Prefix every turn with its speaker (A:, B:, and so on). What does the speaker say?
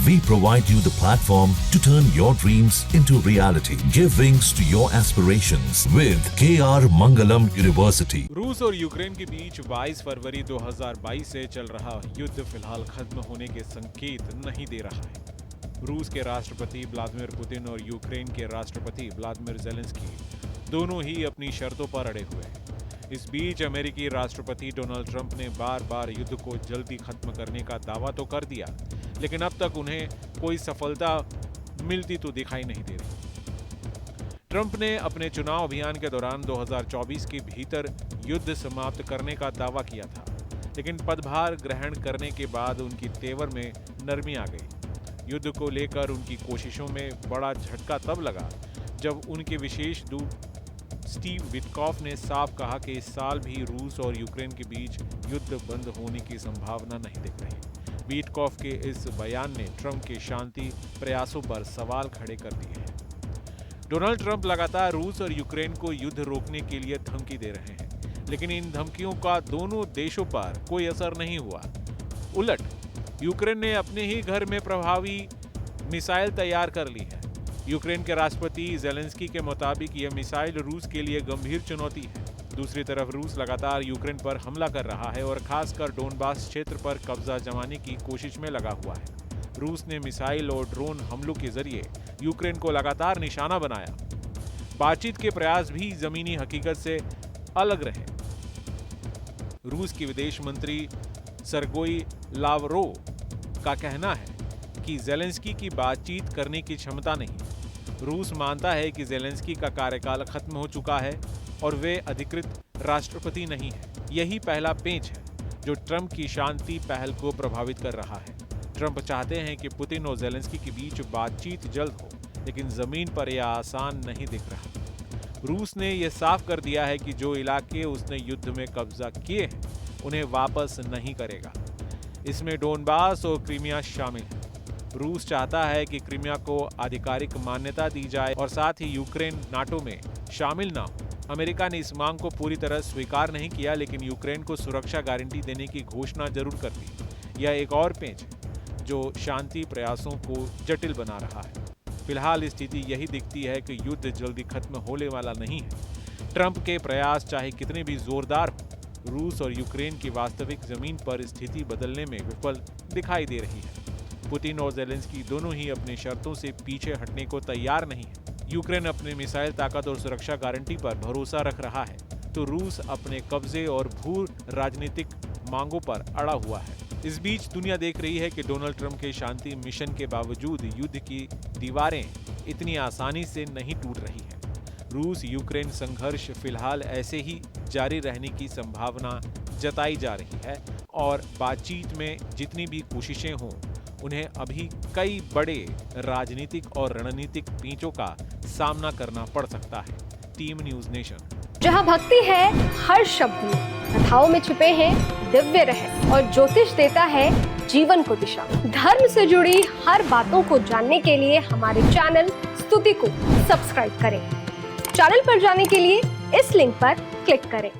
A: We provide you the platform to turn your dreams into reality. Give wings to your aspirations with KR Mangalam University.
B: रूस और Ukraine के बीच 22 फरवरी 2022 से चल रहा युद्ध फिलहाल खत्म होने के संकेत नहीं दे रहा है। रूस के राष्ट्रपति व्लादिमीर पुतिन और यूक्रेन के राष्ट्रपति व्लादिमीर ज़ेलेंस्की दोनों ही अपनी शर्तों पर अड़े हुए हैं। इस बीच अमेरिकी राष्ट्रपति डोनाल्ड ट्रंप ने बार बार युद्ध को जल्दी खत्म करने का दावा तो कर दिया, लेकिन अब तक उन्हें कोई सफलता मिलती तो दिखाई नहीं दे रही। ट्रंप ने अपने चुनाव अभियान के दौरान 2024 के भीतर युद्ध समाप्त करने का दावा किया था, लेकिन पदभार ग्रहण करने के बाद उनकी तेवर में नरमी आ गई। युद्ध को लेकर उनकी कोशिशों में बड़ा झटका तब लगा जब उनके विशेष दूत स्टीव विटकॉफ ने साफ कहा कि इस साल भी रूस और यूक्रेन के बीच युद्ध बंद होने की संभावना नहीं दिख रही। विटकॉफ के इस बयान ने ट्रंप के शांति प्रयासों पर सवाल खड़े कर दिए हैं। डोनाल्ड ट्रंप लगातार रूस और यूक्रेन को युद्ध रोकने के लिए धमकी दे रहे हैं, लेकिन इन धमकियों का दोनों देशों पर कोई असर नहीं हुआ। उलट यूक्रेन ने अपने ही घर में प्रभावी मिसाइल तैयार कर ली है। यूक्रेन के राष्ट्रपति ज़ेलेंस्की के मुताबिक यह मिसाइल रूस के लिए गंभीर चुनौती है। दूसरी तरफ रूस लगातार यूक्रेन पर हमला कर रहा है और खासकर डोनबास क्षेत्र पर कब्जा जमाने की कोशिश में लगा हुआ है। रूस ने मिसाइल और ड्रोन हमलों के जरिए यूक्रेन को लगातार निशाना बनाया। बातचीत के प्रयास भी जमीनी हकीकत से अलग रहे। रूस के विदेश मंत्री सर्गेई लावरोव का कहना है कि ज़ेलेंस्की की बातचीत करने की क्षमता नहीं। रूस मानता है कि ज़ेलेंस्की का कार्यकाल खत्म हो चुका है और वे अधिकृत राष्ट्रपति नहीं है। यही पहला पेंच है जो ट्रंप की शांति पहल को प्रभावित कर रहा है। ट्रंप चाहते हैं कि पुतिन और ज़ेलेंस्की के बीच बातचीत जल्द हो, लेकिन जमीन पर यह आसान नहीं दिख रहा। रूस ने यह साफ कर दिया है कि जो इलाके उसने युद्ध में कब्जा किए हैं उन्हें वापस नहीं करेगा। इसमें डोनबास और क्रीमिया शामिल है। रूस चाहता है कि क्रीमिया को आधिकारिक मान्यता दी जाए और साथ ही यूक्रेन नाटो में शामिल ना हो। अमेरिका ने इस मांग को पूरी तरह स्वीकार नहीं किया, लेकिन यूक्रेन को सुरक्षा गारंटी देने की घोषणा जरूर कर दी। यह एक और पेंच है जो शांति प्रयासों को जटिल बना रहा है। फिलहाल स्थिति यही दिखती है कि युद्ध जल्दी खत्म होने वाला नहीं है। ट्रंप के प्रयास चाहे कितने भी जोरदार हो, रूस और यूक्रेन की वास्तविक जमीन पर स्थिति बदलने में विफल दिखाई दे रही है। पुतिन और ज़ेलेंस्की दोनों ही अपनी शर्तों से पीछे हटने को तैयार नहीं है। यूक्रेन अपने मिसाइल ताकत और सुरक्षा गारंटी पर भरोसा रख रहा है, तो रूस अपने कब्जे और भू राजनीतिक मांगों पर अड़ा हुआ है। इस बीच दुनिया देख रही है कि डोनाल्ड ट्रंप के शांति मिशन के बावजूद युद्ध की दीवारें इतनी आसानी से नहीं टूट रही हैं। रूस यूक्रेन संघर्ष फिलहाल ऐसे ही जारी रहने की संभावना जताई जा रही है और बातचीत में जितनी भी कोशिशें हों, उन्हें अभी कई बड़े राजनीतिक और रणनीतिक पेंचों का सामना करना पड़ सकता है। Team news nation.
C: जहां भक्ति है हर शब्द में, कथाओं में छुपे हैं दिव्य रहस्य और ज्योतिष देता है जीवन को दिशा। धर्म से जुड़ी हर बातों को जानने के लिए हमारे चैनल स्तुति को सब्सक्राइब करें। चैनल पर जाने के लिए इस लिंक पर क्लिक करें।